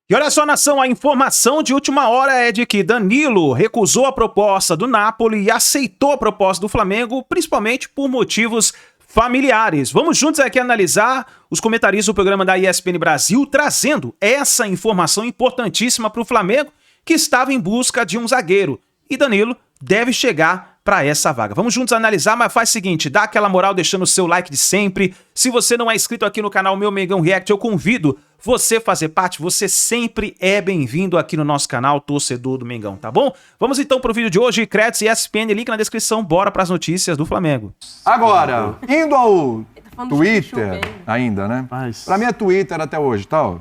E olha só, nação, a informação de última hora é de que Danilo recusou a proposta do Napoli e aceitou a proposta do Flamengo, principalmente por motivos familiares. Vamos juntos aqui analisar os comentaristas do programa da ESPN Brasil, trazendo essa informação importantíssima para o Flamengo, que estava em busca de um zagueiro. E Danilo deve chegar para essa vaga. Vamos juntos analisar, mas faz o seguinte, dá aquela moral deixando o seu like de sempre. Se você não é inscrito aqui no canal Meu Mengão React, eu convido você a fazer parte. Você sempre é bem-vindo aqui no nosso canal, torcedor do Mengão, tá bom? Vamos então pro vídeo de hoje, créditos e ESPN, link na descrição, bora para as notícias do Flamengo. Agora, indo ao Twitter, ainda, né? Pra mim é Twitter até hoje, tal.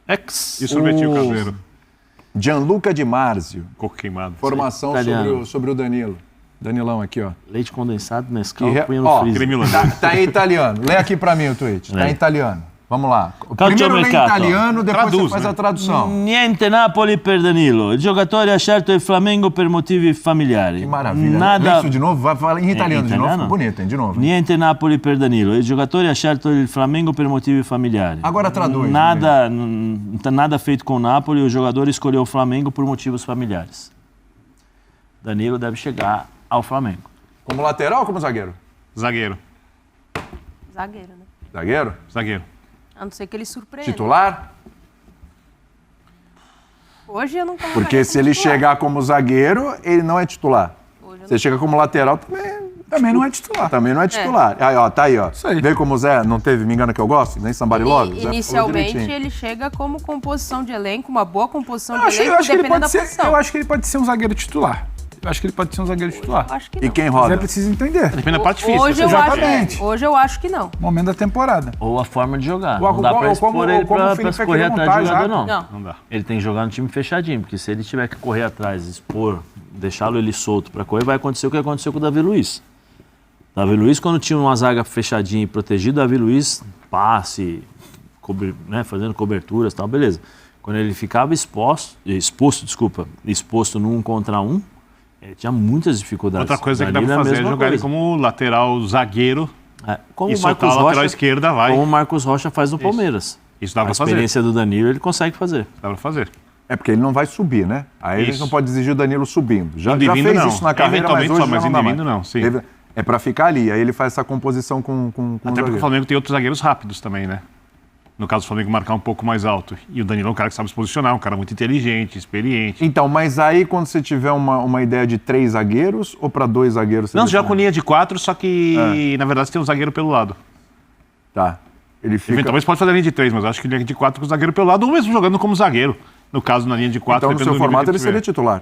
X. E sorvetinho caseiro. Gianluca Di Marzio. Coco queimado. Informação sobre o Danilo. Danilão aqui, ó. Leite condensado, Nescau, punha no ó, freezer. Tá em italiano. Lê aqui pra mim o tweet. Tá em italiano. Vamos lá. Calcio Primeiro lê em mercato. italiano, depois Traduz, você faz né? a tradução. Niente Napoli per Danilo. Il giocatore ha scelto il Flamengo per motivi familiari. Que maravilha. Nada... Lê isso de novo, vai falar em italiano de novo. italiano? Ficou bonito, hein? De novo. Niente Napoli per Danilo. Il giocatore ha scelto il Flamengo per motivi familiari. Agora traduz. Não tá nada feito com o Napoli, o jogador escolheu o Flamengo por motivos familiares. Danilo deve chegar ao Flamengo. Como lateral ou como zagueiro? Zagueiro. Zagueiro, né? Zagueiro? Zagueiro. A não ser que ele surpreenda. Titular? Hoje eu não colocaria Porque se como ele titular. chegar como zagueiro, ele não é titular. Hoje eu Se ele chega como lateral, também não é titular. Também não é titular. Aí, ó, tá aí, ó. Isso aí. Vê como o Zé não teve, me engana que eu gosto, nem Somebody Love. Zé falou Inicialmente direitinho. ele chega como composição de elenco, uma boa composição Eu de acho, elenco, eu acho que ele dependendo pode da ser, posição. eu acho que ele pode ser um zagueiro titular. Eu acho que ele pode ser um zagueiro titular. Acho que E não. quem Mas é roda? preciso entender. Depende da parte física. Hoje eu, Exatamente. hoje eu acho que não. Momento da temporada. Ou a forma de jogar. Ou Não dá pra como- expor ele como o pra Felipe vai correr querer atrás montar, do jogador, exato. não. Não. Não dá. Ele tem que jogar no time fechadinho, porque se ele tiver que correr atrás, expor, deixá-lo ele solto pra correr, vai acontecer o que aconteceu com o Davi Luiz. Davi Luiz, quando tinha uma zaga fechadinha e protegida, Davi Luiz, passe, fazendo coberturas e tal, beleza. Quando ele ficava exposto num contra um, ele tinha muitas dificuldades. Outra coisa que dá Danilo pra fazer é a mesma jogar ele coisa. como lateral zagueiro Como e o soltar Marcos a lateral Rocha, esquerda, vai. como o Marcos Rocha faz no Palmeiras. Isso dá A pra fazer. experiência do Danilo ele consegue fazer. Dá pra fazer. É porque ele não vai subir, né? Aí a gente Isso. não pode exigir o Danilo subindo. Já Indo e vindo, fez não. isso na carreira, mas Eventualmente hoje só, mas já não indo dá e vindo, mais. não, sim. É pra ficar ali. Aí ele faz essa composição com o Até porque o zagueiro. Flamengo tem outros zagueiros rápidos também, né? No caso do Flamengo marcar um pouco mais alto. E o Danilo é um cara que sabe se posicionar, um cara muito inteligente, experiente. Então, mas aí quando você tiver uma ideia de 3 zagueiros ou pra 2 zagueiros? Você Não, você deixa- joga com linha de 4, só que na verdade você tem um zagueiro pelo lado. Tá. Ele fica... Eventualmente você pode fazer linha de 3, mas eu acho que linha de 4 com o zagueiro pelo lado, ou mesmo jogando como zagueiro. No caso, na linha de 4, Então, no seu formato, ele seria titular.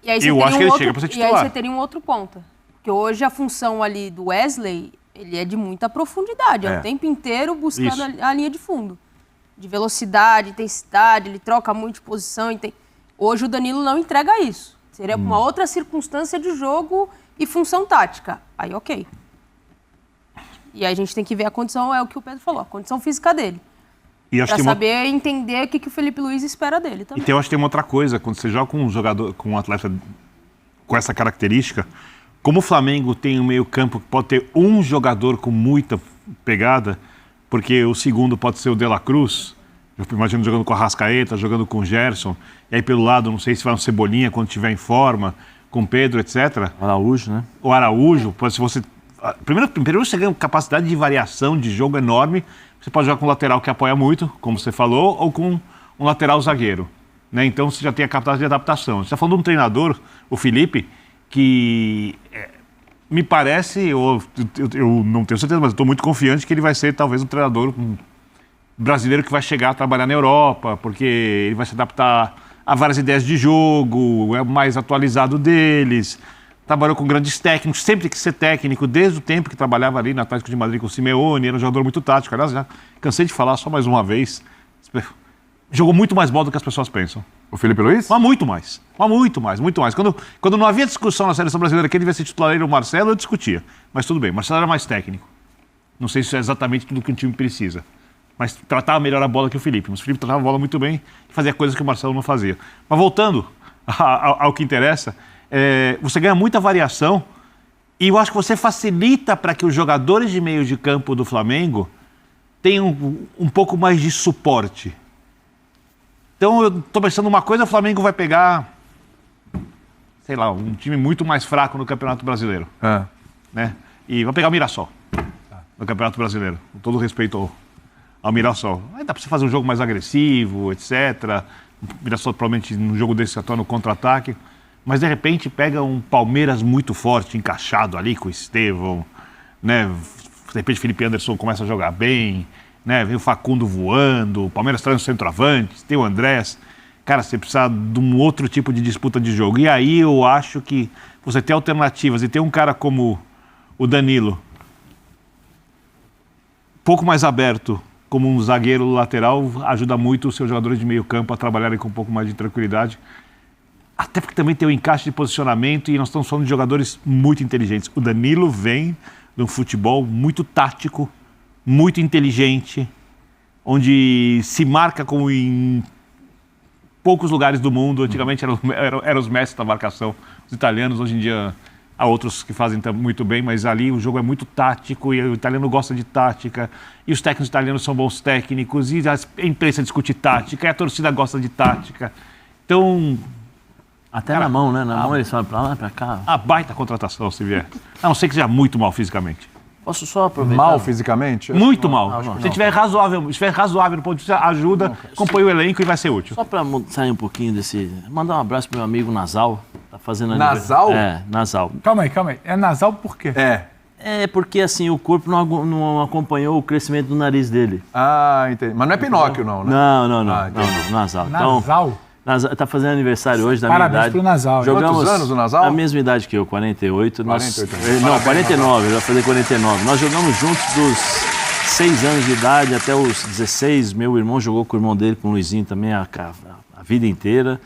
E aí Eu teria acho que ele chega pra ser E aí titular. você teria um outro ponto. Porque hoje a função ali do Wesley, ele é de muita profundidade. É É. o tempo inteiro buscando Isso. a linha de fundo. De velocidade, intensidade, ele troca muito de posição. Hoje o Danilo não entrega isso. Seria uma outra circunstância de jogo e função tática. Aí, ok. E aí a gente tem que ver a condição, é o que o Pedro falou, a condição física dele. E acho Pra que tem uma... saber entender o que o Felipe Luiz espera dele também. Então eu acho que tem uma outra coisa, quando você joga com um jogador, com um atleta com essa característica, como o Flamengo tem um meio-campo que pode ter um jogador com muita pegada, porque o segundo pode ser o De La Cruz, eu imagino jogando com a Arrascaeta, jogando com o Gerson, e aí pelo lado, não sei se vai um Cebolinha quando estiver em forma, com Pedro, etc. Araújo, né? O Araújo, se você... Primeiro você ganha uma capacidade de variação de jogo enorme. Você pode jogar com um lateral que apoia muito, como você falou, ou com um lateral zagueiro. Né? Então você já tem a capacidade de adaptação. Você está falando de um treinador, o Felipe, que me parece, eu não tenho certeza, mas estou muito confiante que ele vai ser talvez um treinador brasileiro que vai chegar a trabalhar na Europa, porque ele vai se adaptar a várias ideias de jogo, é o mais atualizado deles. Trabalhou com grandes técnicos, sempre quis ser técnico, desde o tempo que trabalhava ali no Atlético de Madrid com o Simeone, era um jogador muito tático. Aliás, já cansei de falar só mais uma vez. Jogou muito mais bola do que as pessoas pensam. O Felipe Luiz? Mas muito mais. Mas muito mais, muito mais. Quando não havia discussão na seleção brasileira quem devia ser titular ele ou o Marcelo, eu discutia. Mas tudo bem, o Marcelo era mais técnico. Não sei se é exatamente tudo que um time precisa. Mas tratava melhor a bola que o Felipe. Mas o Felipe tratava a bola muito bem e fazia coisas que o Marcelo não fazia. Mas voltando ao que interessa, você ganha muita variação e eu acho que você facilita para que os jogadores de meio de campo do Flamengo tenham um pouco mais de suporte. Então eu tô pensando uma coisa, o Flamengo vai pegar, sei lá, um time muito mais fraco no Campeonato Brasileiro. Né? E vai pegar o Mirassol no Campeonato Brasileiro, com todo respeito ao Mirassol. Aí dá pra você fazer um jogo mais agressivo, etc. O Mirassol provavelmente num jogo desse atua no contra-ataque. Mas de repente pega um Palmeiras muito forte, encaixado ali com o Estevão, né? De repente Felipe Anderson começa a jogar bem, né? Vem o Facundo voando, o Palmeiras traz um centroavante, tem o Andrés. Cara, você precisa de um outro tipo de disputa de jogo. E aí eu acho que você tem alternativas e tem um cara como o Danilo, pouco mais aberto, como um zagueiro lateral, ajuda muito os seus jogadores de meio campo a trabalharem com um pouco mais de tranquilidade. Até porque também tem o encaixe de posicionamento e nós estamos falando de jogadores muito inteligentes. O Danilo vem de um futebol muito tático, muito inteligente, onde se marca como em poucos lugares do mundo. Antigamente eram os mestres da marcação, os italianos. Hoje em dia há outros que fazem muito bem, mas ali o jogo é muito tático e o italiano gosta de tática. E os técnicos italianos são bons técnicos e a imprensa discute tática e a torcida gosta de tática. Então... Até cara, na mão, né? Na mão eles falam pra lá, pra cá. A baita contratação, se vier. A não ser que seja muito mal fisicamente. Posso só aproveitar? Mal fisicamente? Muito mal. Se tiver razoável no ponto de vista, ajuda, compõe o elenco e vai ser útil. Só pra sair um pouquinho desse... Mandar um abraço pro meu amigo Nasal. Tá fazendo Nasal? Nasal. Calma aí. É nasal por quê? É porque, assim, o corpo não acompanhou o crescimento do nariz dele. Ah, entendi. Mas não é Pinóquio, não, né? Não, Nasal. Nasal? Tá fazendo aniversário hoje da Parabéns minha idade. Pro Nasal. Jogamos quantos anos o Nasal? A mesma idade que eu, 48. 48 Não, 49, ele vai fazer 49. Nós jogamos juntos dos 6 anos de idade até os 16. Meu irmão jogou com o irmão dele, com o Luizinho também, a vida inteira.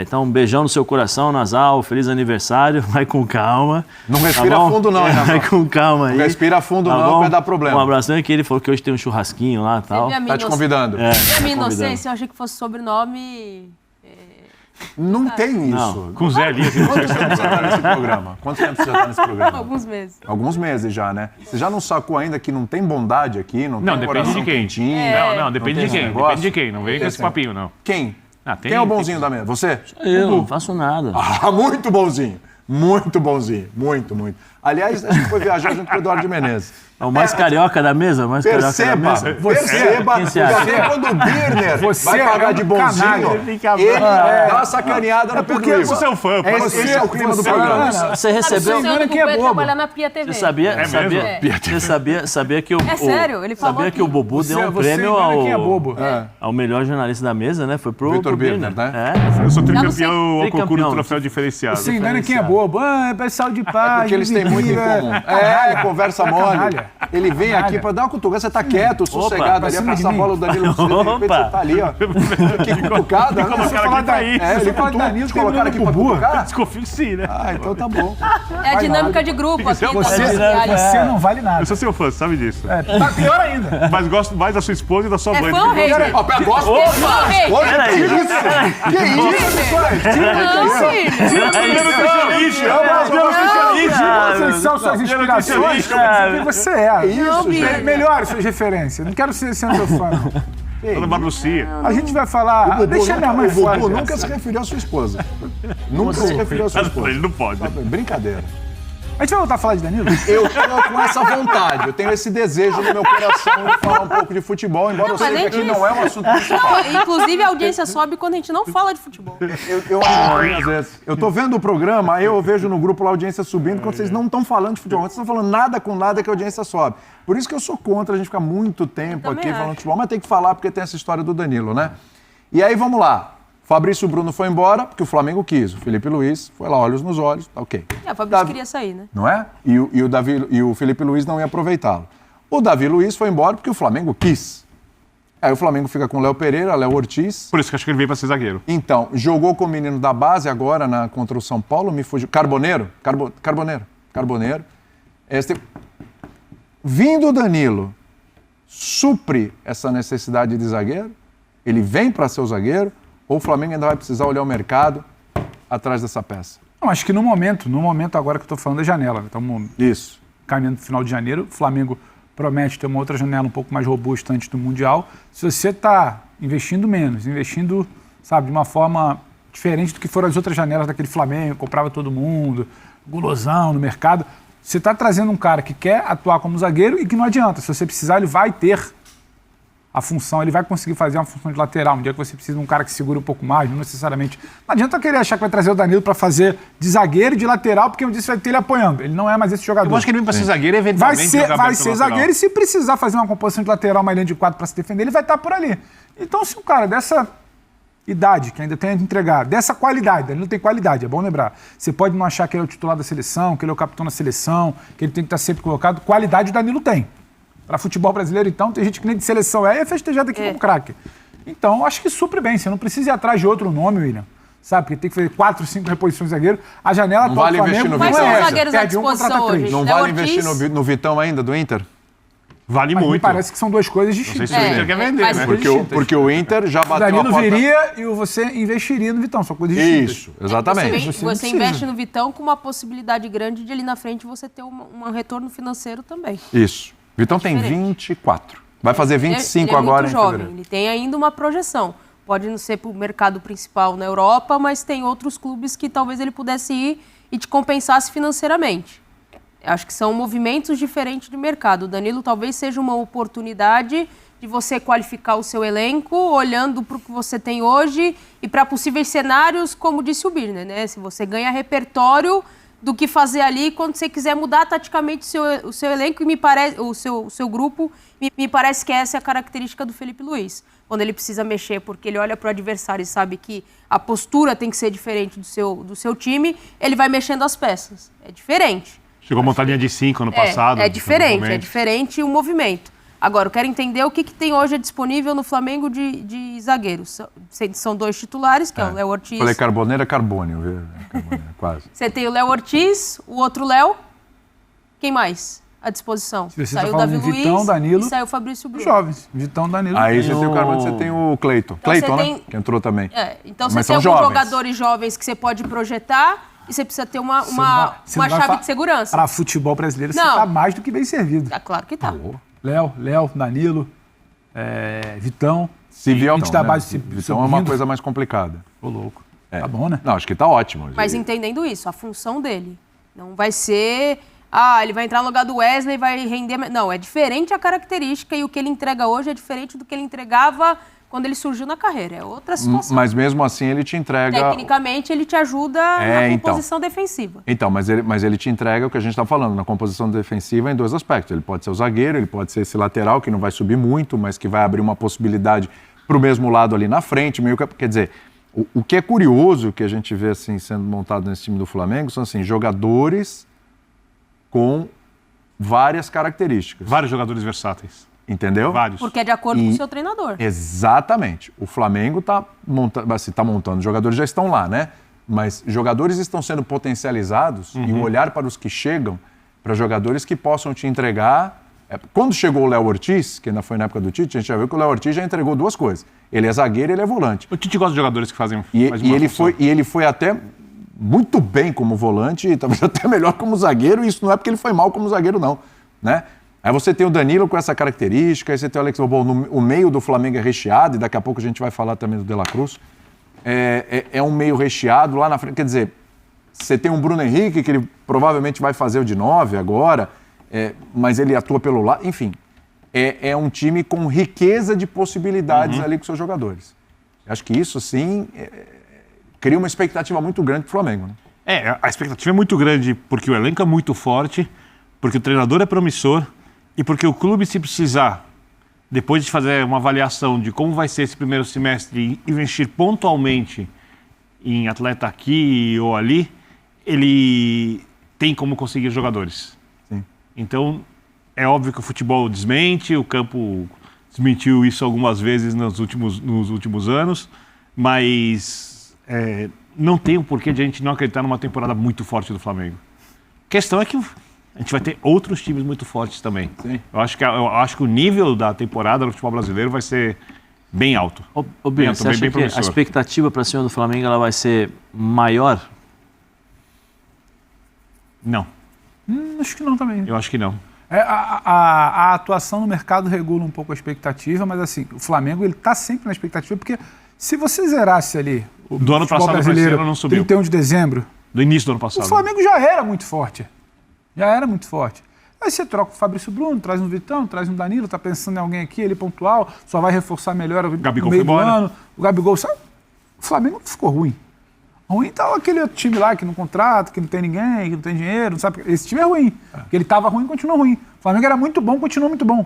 Então, um beijão no seu coração, Nasal. Feliz aniversário. Vai com calma. Não respira fundo, não, hein, Nasal? Vai com calma aí. Não respira fundo, não, vai dar problema. Um abração aqui. Ele falou que hoje tem um churrasquinho lá e tal. Tá te convidando. A minha inocência, eu achei que fosse sobrenome... Não tem isso. Não. Com Zé ali. Quanto tempo você já tá nesse programa? Quanto tempo você já tá nesse programa? Alguns meses. Alguns meses já, né? Você já não sacou ainda que não tem bondade aqui? Não tem depende de quem. Quentinho, Não, depende de quem. Depende de quem. Não vem com esse papinho, não. Quem? Quem é o bonzinho da mesa? Você? Eu não faço nada. Muito bonzinho. Muito bonzinho. Muito. Aliás, a gente foi viajar junto com o Eduardo de Menezes. É o mais carioca da mesa? Perceba quando o Birner vai pagar de bonzinho, ele dá uma sacaneada no Pedro Ivo. Eu sou seu fã. Esse é o clima do programa. Você recebeu... Quem é bobo? trabalhar na Pia TV. Você sabia que o... É sério, ele falou Sabia que o Bobu deu um prêmio quem é bobo? ao melhor jornalista da mesa, né? Foi pro Vitor Birner, né? Eu sou Eu não sei. tricampeão ao concurso do troféu diferenciado. Você engana quem é bobo. É pessoal de paz. Porque eles têm muito em comum. Ele conversa mole. Ele vem aqui pra dar uma cutucada. Você tá quieto, sossegado ali, pra passar a bola do Danilo. De repente você tá ali, ó. Que cutucada. Você fala daí. Ele fala Danilo, te colocaram aqui pra cutucar? Desconfio que sim, né? Ah, então tá bom. É a dinâmica de grupo aqui. Você não vale nada. Eu sou seu fã, sabe disso. Tá pior ainda. Mas gosto mais da sua esposa e da sua mãe. Fã ou hater? Gosto. Peraí. Que isso? Vocês são suas inspirações. Quem você é? Isso, gente. Melhore suas referências. Não quero ser seu fã, não. Dona Marlucia. A gente vai falar... Deixa minha mãe fora. O Bubu nunca se referiu à sua esposa. Nunca se referiu à sua esposa. Ele não pode. Brincadeira. A gente vai voltar a falar de Danilo? Eu tô com essa vontade, eu tenho esse desejo no meu coração de falar um pouco de futebol, embora eu saiba que não é um assunto principal. Inclusive, a audiência sobe quando a gente não fala de futebol. Eu acho às vezes. Eu tô vendo o programa, aí eu vejo no grupo lá a audiência subindo, quando vocês não estão falando de futebol, vocês estão falando nada com nada que a audiência sobe. Por isso que eu sou contra a gente ficar muito tempo aqui falando de futebol, mas tem que falar porque tem essa história do Danilo, né? E aí vamos lá. Fabrício Bruno foi embora porque o Flamengo quis. O Felipe Luiz foi lá, olhos nos olhos, tá ok. O Fabrício queria sair, né? Não é? E o Felipe Luiz não ia aproveitá-lo. O Davi Luiz foi embora porque o Flamengo quis. Aí o Flamengo fica com o Léo Pereira, Léo Ortiz. Por isso que acho que ele veio para ser zagueiro. Então, jogou com o menino da base agora contra o São Paulo, me fugiu. Carboneiro. Vindo o Danilo, supre essa necessidade de zagueiro? Ele vem para ser o zagueiro? Ou o Flamengo ainda vai precisar olhar o mercado atrás dessa peça? Não, acho que no momento agora que eu estou falando da janela, estamos caminhando para o final de janeiro, o Flamengo promete ter uma outra janela um pouco mais robusta antes do Mundial. Se você está investindo menos, investindo, sabe, de uma forma diferente do que foram as outras janelas daquele Flamengo, comprava todo mundo, gulosão no mercado. Você está trazendo um cara que quer atuar como zagueiro e que não adianta. Se você precisar, ele vai ter a função, ele vai conseguir fazer uma função de lateral. Um dia que você precisa de um cara que segura um pouco mais, não necessariamente. Não adianta querer achar que vai trazer o Danilo para fazer de zagueiro e de lateral, porque um dia você vai ter ele apoiando. Ele não é mais esse jogador. Eu acho que ele vem para ser zagueiro e eventualmente vai ser zagueiro, e se precisar fazer uma composição de lateral, uma linha de 4 para se defender, ele vai estar por ali. Então, se um cara dessa idade, que ainda tem a entregar, dessa qualidade, ele não tem qualidade, é bom lembrar. Você pode não achar que ele é o titular da seleção, que ele é o capitão da seleção, que ele tem que estar sempre colocado. Qualidade o Danilo tem. Para futebol brasileiro, então, tem gente que nem de seleção é festejado aqui como craque. Então, acho que supre bem. Você não precisa ir atrás de outro nome, William. Sabe? Porque tem que fazer 4, 5 reposições de zagueiro. A janela não vale investir no Quais Vitão. são os zagueiros à disposição hoje? Não vale investir no Vitão ainda, do Inter? Vale Mas muito. me parece que são duas coisas distintas. Não sei se o Inter quer vender, mas né? Porque o Inter já O bateu a Danilo porta... viria e você investiria no Vitão. São coisas distintas. Isso, exatamente. Você investe no Vitão com uma possibilidade grande de ali na frente você ter um retorno financeiro também. Isso. Vitão tem 24. Vai fazer 25 ele é agora muito em jovem. fevereiro. Ele tem ainda uma projeção. Pode não ser para o mercado principal na Europa, mas tem outros clubes que talvez ele pudesse ir e te compensasse financeiramente. Acho que são movimentos diferentes de mercado. O Danilo talvez seja uma oportunidade de você qualificar o seu elenco, olhando para o que você tem hoje e para possíveis cenários, como disse o Birner, né? Se você ganha repertório do que fazer ali quando você quiser mudar taticamente o seu elenco, e me parece, o seu grupo, me parece que essa é a característica do Felipe Luiz. Quando ele precisa mexer, porque ele olha para o adversário e sabe que a postura tem que ser diferente do seu time, ele vai mexendo as peças. É diferente. Chegou a montar linha de 5 ano passado. É diferente o movimento. Agora, eu quero entender o que tem hoje disponível no Flamengo de zagueiros. São 2 titulares, que é o Léo Ortiz. Falei Carboneira, Carbônio, viu? Carboneira, quase. Você tem o Léo Ortiz, o outro Léo. Quem mais à disposição? Se você Saiu tá o falando Davi de Vitão, Luiz Danilo, e saiu o Fabrício Bruno. Jovens. Vitão, Danilo. Aí você tem o Carboneiro, você tem o Cleiton. Então Cleiton, você né? tem- Que entrou também. Então Mas você tem são alguns jovens. jogadores jovens que você pode projetar e você precisa ter uma Você não vai chave de segurança. Para futebol brasileiro, você Não. está mais do que bem servido. Claro que tá. Léo, Danilo, Vitão. Se vier gente da base Vitão é uma subindo. coisa mais complicada. Ô, louco. Tá bom, né? Não, acho que tá ótimo. Mas entendendo isso, a função dele não vai ser... ele vai entrar no lugar do Wesley e vai render... Não, é diferente a característica e o que ele entrega hoje é diferente do que ele entregava quando ele surgiu na carreira. É outra situação. Mas mesmo assim ele te entrega... Tecnicamente, ele te ajuda na composição defensiva. Então, mas ele te entrega o que a gente está falando, na composição defensiva em 2 aspectos. Ele pode ser o zagueiro, ele pode ser esse lateral que não vai subir muito, mas que vai abrir uma possibilidade para o mesmo lado ali na frente. Quer dizer, o que é curioso que a gente vê assim, sendo montado nesse time do Flamengo são assim, jogadores com várias características. Vários jogadores versáteis. Entendeu? Vários. Porque é de acordo com o seu treinador. Exatamente. O Flamengo está montando, os jogadores já estão lá, né? Mas jogadores estão sendo potencializados e o olhar para os que chegam, para jogadores que possam te entregar. Quando chegou o Léo Ortiz, que ainda foi na época do Tite, a gente já viu que o Léo Ortiz já entregou 2 coisas. Ele é zagueiro e ele é volante. O Tite gosta de jogadores que fazem mais E uma ele função. foi até muito bem como volante, e talvez até melhor como zagueiro, e isso não é porque ele foi mal como zagueiro, não. Né? Aí você tem o Danilo com essa característica, aí você tem o Alex Bobol, o meio do Flamengo é recheado, e daqui a pouco a gente vai falar também do De La Cruz. É um meio recheado lá na frente, quer dizer, você tem um Bruno Henrique, que ele provavelmente vai fazer o de 9 agora, mas ele atua pelo lado, enfim. É um time com riqueza de possibilidades ali com seus jogadores. Acho que isso, sim, cria uma expectativa muito grande para o Flamengo. Né? A expectativa é muito grande porque o elenco é muito forte, porque o treinador é promissor e porque o clube, se precisar, depois de fazer uma avaliação de como vai ser esse primeiro semestre e investir pontualmente em atleta aqui ou ali, ele tem como conseguir jogadores. Sim. Então, é óbvio que o futebol desmente, o campo desmentiu isso algumas vezes nos últimos anos, mas não tem o porquê de a gente não acreditar numa temporada muito forte do Flamengo. A questão é que a gente vai ter outros times muito fortes também. Sim. Eu acho que o nível da temporada do futebol brasileiro vai ser bem alto. Ô Bino, você acha que a expectativa para cima do Flamengo ela vai ser maior? Não. Acho que não também. Eu acho que não. A atuação no mercado regula um pouco a expectativa, mas assim, o Flamengo ele tá sempre na expectativa, porque se você zerasse ali o Do ano futebol passado pra brasileiro, esse ano não subiu. 31 de dezembro, Do início do ano passado. o Flamengo já era muito forte. Já era muito forte. Aí você troca o Fabrício Bruno, traz um Vitão, traz um Danilo, tá pensando em alguém aqui, ele pontual, só vai reforçar melhor o Gabigol meio foi do embora. ano. O Gabigol, sabe? O Flamengo não ficou ruim. Ruim tá aquele outro time lá que não contrata, que não tem ninguém, que não tem dinheiro, não sabe? Esse time é ruim. Porque ele tava ruim e continua ruim. O Flamengo era muito bom, continua muito bom.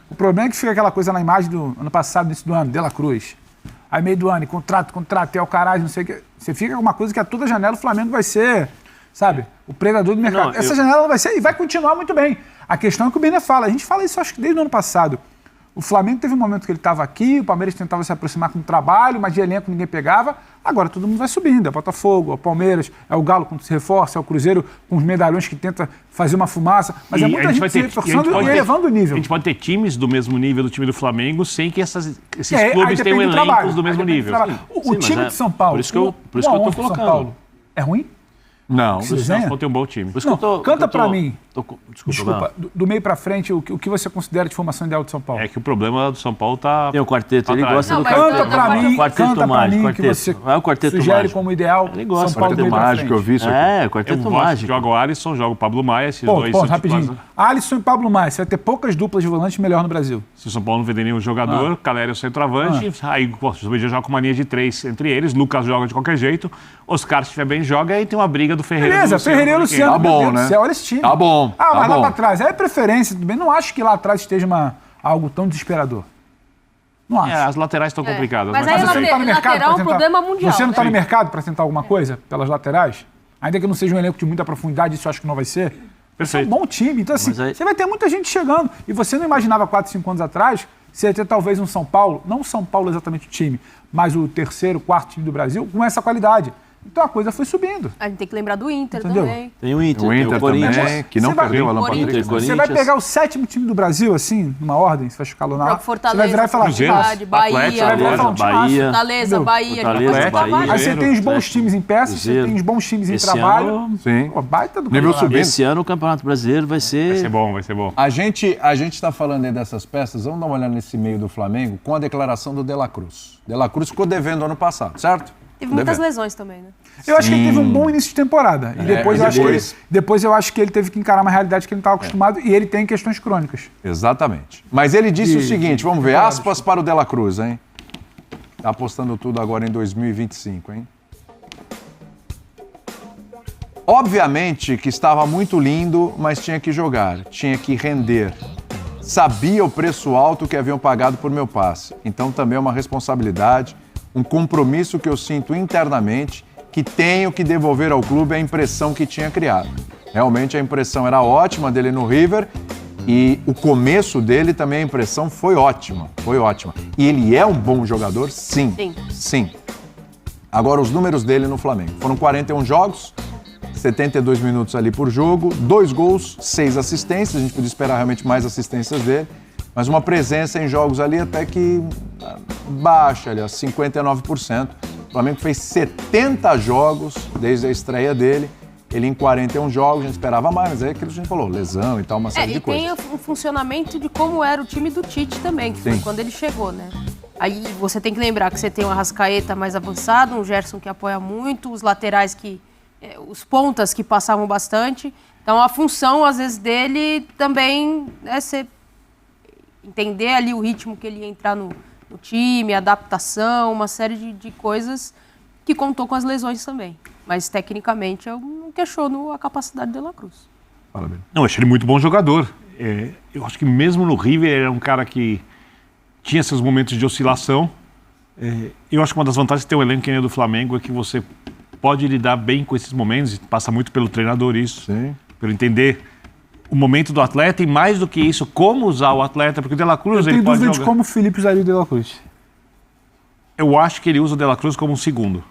O problema é que fica aquela coisa na imagem do ano passado, início do ano, De La Cruz. Aí meio do ano, contrato, é o caralho, não sei o que. Você fica com uma coisa que a toda janela o Flamengo vai ser, sabe, o predador do mercado. Essa janela vai ser e vai continuar muito bem. A questão é que o Birner fala, a gente fala isso acho que desde o ano passado. O Flamengo teve um momento que ele estava aqui, o Palmeiras tentava se aproximar com o trabalho, mas de elenco ninguém pegava. Agora todo mundo vai subindo, é o Botafogo, é o Palmeiras, é o Galo quando se reforça, é o Cruzeiro com os medalhões que tenta fazer uma fumaça. Mas E é muita a gente gente vai se ter- reforçando e a gente pode e ter- elevando o nível. A gente pode ter times do mesmo nível do time do Flamengo sem que esses Aí clubes tenham depende do elencos trabalho, do mesmo aí depende nível. do trabalho. O Sim, mas time é- de São Paulo, por isso que eu tô 1 a 11 pro colocando. São Paulo, é ruim? Não. Você O desenha? São tem um bom time. Por isso que Não, eu tô, canta eu tô- pra mim. Desculpa. Desculpa, do meio pra frente, o que você considera de formação ideal de São Paulo? É que o problema do São Paulo tá. Tem o quarteto, ele Atrás. gosta Não, do mas quarteto. Canta pra mim, quarteto canta pra mágico, mim que quarteto. você É o quarteto sugere mágico. como ideal Ele gosta, São Paulo Quarteto do meio pra mágico, eu frente. vi isso aqui. É, Eu quarteto gosto, mágico. joga o Alisson, joga o Pablo Maia, esses Pô, dois são rapidinho. titulares. Alisson e Pablo Maia, você vai ter poucas duplas de volante melhor no Brasil. Se o São Paulo não vender nenhum jogador, Caleri é o centroavante, aí pô, se o Bahia joga com uma linha de 3 entre eles, Lucas joga de qualquer jeito, Oscar se estiver bem joga, aí tem uma briga do Ferreira. Beleza, do Luciano, Ferreira e por Luciano. Tá meu bom, Deus do né? céu, olha esse time. Tá bom, Ah, tá mas lá bom. pra trás, é preferência, tudo bem. Não acho que lá atrás esteja algo tão desesperador. Não acho. É, as laterais estão complicadas. Mas aí Mas ela você não tem- tá no mercado lateral é um pra tentar- problema mundial, Você não tá né? no mercado para tentar alguma coisa pelas laterais? Ainda que não seja um elenco de muita profundidade, isso eu acho que não vai ser. Você é um Perfeito. bom time. Então, assim, Mas aí- você vai ter muita gente chegando. E você não imaginava 4, 5 anos atrás, você ia ter talvez um São Paulo, não o São Paulo exatamente o time, mas o terceiro, quarto time do Brasil, com essa qualidade. Então a coisa foi subindo. A gente tem que lembrar do Inter Entendeu? também. Tem o Inter, O tem Inter o Corinthians. também, que não Você vai- perdeu o Alan Corinthians. Patrick. Corinthians. Você vai pegar o 7º time do Brasil, assim, numa ordem, você vai escalar Próprio Você vai virar e falar, Cruzeiro. Fortaleza, Bahia, Atlético, vai virar e falar um timaço. Bahia. Fortaleza, Entendeu? Bahia. Fortaleza, a gente pode Bahia. Aí você tem os bons Atlético, times em peças, você Cruzeiro. tem os bons times em Esse trabalho. ano- Sim. Pô, baita do Nível campeonato. subindo. Esse ano o Campeonato Brasileiro vai Vai ser ser... bom, vai ser bom. A gente está falando aí dessas peças, vamos dar uma olhada nesse meio do Flamengo com a declaração do De La Cruz. De La Cruz ficou devendo ano passado, certo? Teve Ficou muitas devendo. lesões também, né? Eu acho que ele teve um bom início de temporada. E depois, depois- eu acho que ele teve que encarar uma realidade que ele não estava acostumado e ele tem questões crônicas. Exatamente. Mas ele disse o De- seguinte, vamos ver, aspas para o De La Cruz, hein? Tá apostando tudo agora em 2025, hein? Obviamente que estava muito lindo, mas tinha que jogar, tinha que render. Sabia o preço alto que haviam pagado por meu passe. Então também é uma responsabilidade, um compromisso que eu sinto internamente, que tenho que devolver ao clube a impressão que tinha criado. Realmente a impressão era ótima dele no River e o começo dele também a impressão foi ótima, foi ótima. E ele é um bom jogador? Sim. Sim. Sim. Agora os números dele no Flamengo. Foram 41 jogos, 72 minutos ali por jogo, 2 gols, 6 assistências, a gente podia esperar realmente mais assistências dele, mas uma presença em jogos ali até que baixa, ali, ó, 59%. O Flamengo fez 70 jogos desde a estreia dele, ele em 41 jogos, a gente esperava mais, mas é aquilo que a gente falou, lesão e tal, uma série É, de e coisas. tem um funcionamento de como era o time do Tite também, que foi Sim. quando ele chegou, né? Aí você tem que lembrar que você tem um Arrascaeta mais avançado, um Gerson que apoia muito, os laterais que... os pontas que passavam bastante. Então a função, às vezes, dele também é ser entender ali o ritmo que ele ia entrar no time, adaptação, uma série de coisas que contou com as lesões também. Mas, tecnicamente, eu não questiono a capacidade de De La Cruz. Parabéns. Não, eu achei ele muito bom jogador. Eu acho que mesmo no River ele era um cara que tinha seus momentos de oscilação. Eu acho que uma das vantagens de ter um elenco que nem o do Flamengo é que você pode lidar bem com esses momentos, e passa muito pelo treinador isso, Sim. pelo entender o momento do atleta e mais do que isso, como usar o atleta, porque o De La Cruz Eu ele tenho pode dúvida jogar. de como o Felipe usaria o De La Cruz. Eu acho que ele usa o De La Cruz como um segundo.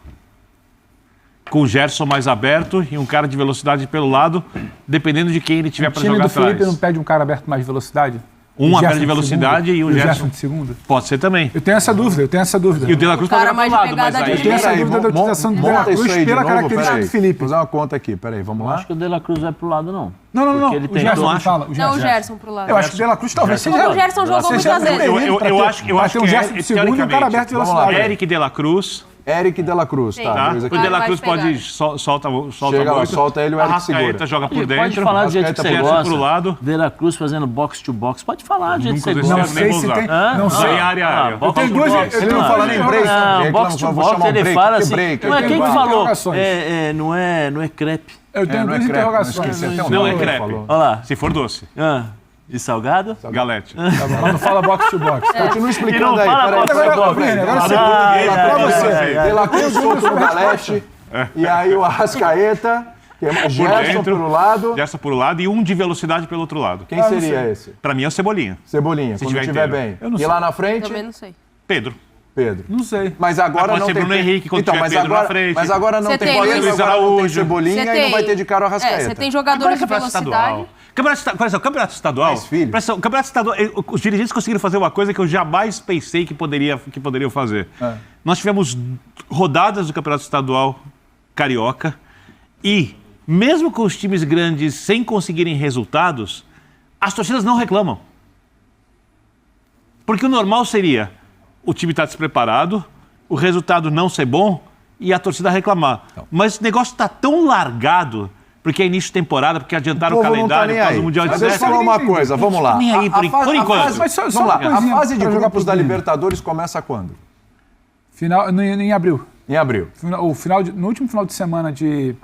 Com o Gerson mais aberto e um cara de velocidade pelo lado, dependendo de quem ele tiver O para time jogar do Felipe atrás. não pede um cara aberto mais de velocidade? Um a perna de Gerson velocidade e o Gerson. de segundo? Pode ser também. Eu tenho essa dúvida. E o De La Cruz pode cara jogar mais pro de lado, mas pegada de aí... tenho essa Peraí, dúvida da utilização do De La Monta isso Cruz aí de pela novo, característica peraí. do Felipe. Vou fazer uma conta aqui, peraí, vamos Eu lá. acho que o De La Cruz vai pro lado, não. Não. Porque ele O tem Gerson todo- não fala. Não, o Gerson pro lado. Eu acho que o De La Cruz talvez seja... O Gerson jogou seja muitas vezes. preferido pra Eu ter- acho pra que ter um Gerson de segundo e um cara aberto de Vamos lá, velocidade. Eric De La Cruz, Eric De La Cruz, Sim. tá? tá? Beleza. O De La Cara, Cruz vai pegar. pode solta Chega lá, muito. solta ele, o Eric Arrascaeta segura. joga por Pode dentro. falar do jeito que você Arrascaeta pro gosta. lado. De La Cruz fazendo box to box. Pode falar do jeito que você Nunca gosta. Não nem sei vou se usar. tem... Hã? Não sei. Sem área a área. box tenho to duas- box. eu Ele não tenho- fala nem break. Não, box to vou box chamar um ele break, fala que assim. break, Mas que quem que break. falou? Interrogações. Não é crepe. Eu tenho não é duas crepe, interrogações. não esqueci, até um Não é nome ele crepe. falou. Olha lá. Se for doce. E salgado? Galete. Mas não fala box to box. Continua E explicando não aí, fala peraí. box to Agora, box. Vini, agora você Ai, De La ai, Cruz, ai, ai, ai. De La Cruz solta o Galete, e aí o Arrascaeta, que é Gerson dentro. pro lado. Gerson por um lado e um de velocidade pelo outro lado. Quem seria esse? Pra mim é o Cebolinha. Cebolinha, quando tiver estiver inteiro. bem. E lá na frente, Também não sei. Pedro. Pedro. Não sei. Mas agora Mas pode não ser tem Bruno Henrique quando então, tiver mas Pedro agora, na frente. Mas agora não Você tem tem Pedro, Luiz agora não tem Araújo. Cebolinha Você e não vai ter de cara o Arrascaeta. Você tem Agora jogadores é de campeonato velocidade. estadual. O campeonato estadual. Mas, filho. Presta atenção, o campeonato estadual. Os dirigentes conseguiram fazer uma coisa que eu jamais pensei que poderiam fazer. Nós tivemos rodadas do campeonato estadual carioca e, mesmo com os times grandes sem conseguirem resultados, as torcidas não reclamam. Porque o normal seria o time estar despreparado, o resultado não ser bom e a torcida reclamar. Mas o negócio está tão largado, porque é início de temporada, porque adiantaram o povo não tá calendário nem por causa aí. do Mundial de Mas deixa eu 17. falar uma coisa, vamos lá. Nem aí, por enquanto. Mas só Vamos uma lá, a coisinha fase de pra jogar grupos da pros Libertadores começa quando? em abril. Em abril. No último final de semana de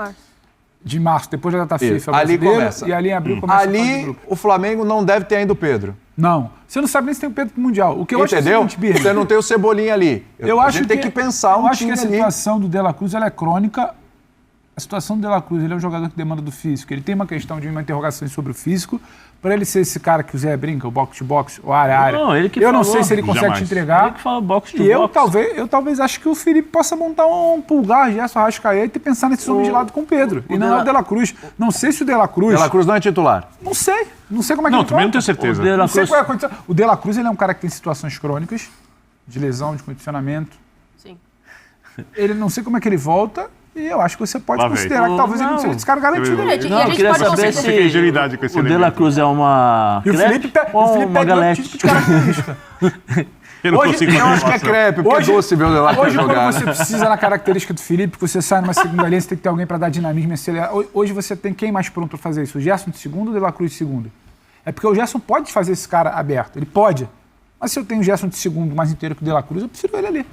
março, depois da data Isso, FIFA ali brasileira, começa. e ali em abril começa a fase de Ali, grupo. o Flamengo não deve ter ainda o Pedro. Não. Você não sabe nem se tem o Pedro pro Mundial. O que eu acho Entendeu? é o seguinte, Birne, Você não tem o Cebolinha ali. eu a acho gente tem que pensar um eu acho time que a ali. situação do De La Cruz ela é crônica. A situação do De La Cruz, ele é um jogador que demanda do físico. Ele tem uma questão de uma interrogação sobre o físico. Para ele ser esse cara que o Zé brinca, o box-to-box, o área-área. Não, ele que eu não falou. sei se ele consegue Jamais. te entregar. Ele que fala box to E eu box. talvez acho que o Felipe possa montar um pulgar, Gerson, Arrascaeta e pensar nesse homem de lado com o Pedro. E não é o De La Cruz. Não sei se o De La Cruz... De La Cruz não é titular. Não sei. Não sei como é que Não, ele também não volta. tenho certeza. O De La Não sei Cruz- qual é a condição. O De La Cruz ele é um cara que tem situações crônicas, de lesão, de condicionamento. Sim. Ele não sei como é que ele volta e eu acho que você pode Lá vem. considerar que talvez ele não Não. seja esse cara garantido. Gente, Não, e a eu gente queria pode saber conseguir- Fica ingenuidade com esse se o De La elemento. Cruz é uma E o Felipe, ou o Felipe uma pega outro galete. tipo de característica. Eu não Hoje- consigo Eu fazer acho que é informação. crepe, porque Hoje- é doce ver o De La Cruz Hoje, quando jogar. você precisa na característica do Felipe, que você sai numa segunda linha, você tem que ter alguém para dar dinamismo e acelerar. Hoje você tem quem mais pronto para fazer isso? O Gerson de segundo ou o De La Cruz de segundo? É porque o Gerson pode fazer esse cara aberto, ele pode. Mas se eu tenho o Gerson de segundo mais inteiro que o De La Cruz, eu prefiro ele ali.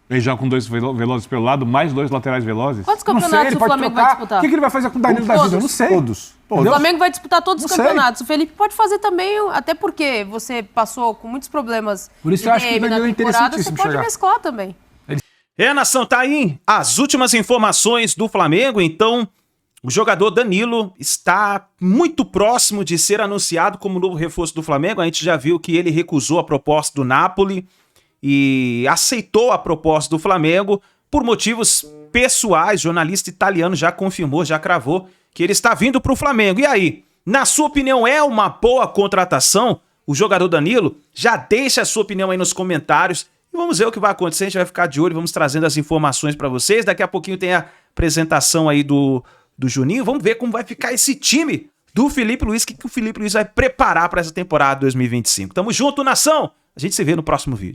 Ele joga com dois velozes pelo lado, mais dois laterais velozes. Quantos Não sei, campeonatos ele o pode Flamengo vai trocar. disputar? O que ele vai fazer com o Danilo da vida? Eu não sei. Todos. O Flamengo vai disputar todos os Não sei. campeonatos. O Felipe pode fazer também, até porque você passou com muitos problemas Por isso de eu acho que o DM na Danilo é temporada, você interessantíssimo pode chegar. mesclar também. Nação, tá aí as últimas informações do Flamengo. Então, o jogador Danilo está muito próximo de ser anunciado como novo reforço do Flamengo. A gente já viu que ele recusou a proposta do Napoli e aceitou a proposta do Flamengo por motivos pessoais. O jornalista italiano já confirmou, já cravou que ele está vindo para o Flamengo. E aí, na sua opinião, é uma boa contratação o jogador Danilo? Já deixa a sua opinião aí nos comentários. E vamos ver o que vai acontecer, a gente vai ficar de olho, vamos trazendo as informações para vocês. Daqui a pouquinho tem a apresentação aí do Juninho. Vamos ver como vai ficar esse time do Felipe Luiz, o que o Felipe Luiz vai preparar para essa temporada 2025. Tamo junto, nação! A gente se vê no próximo vídeo.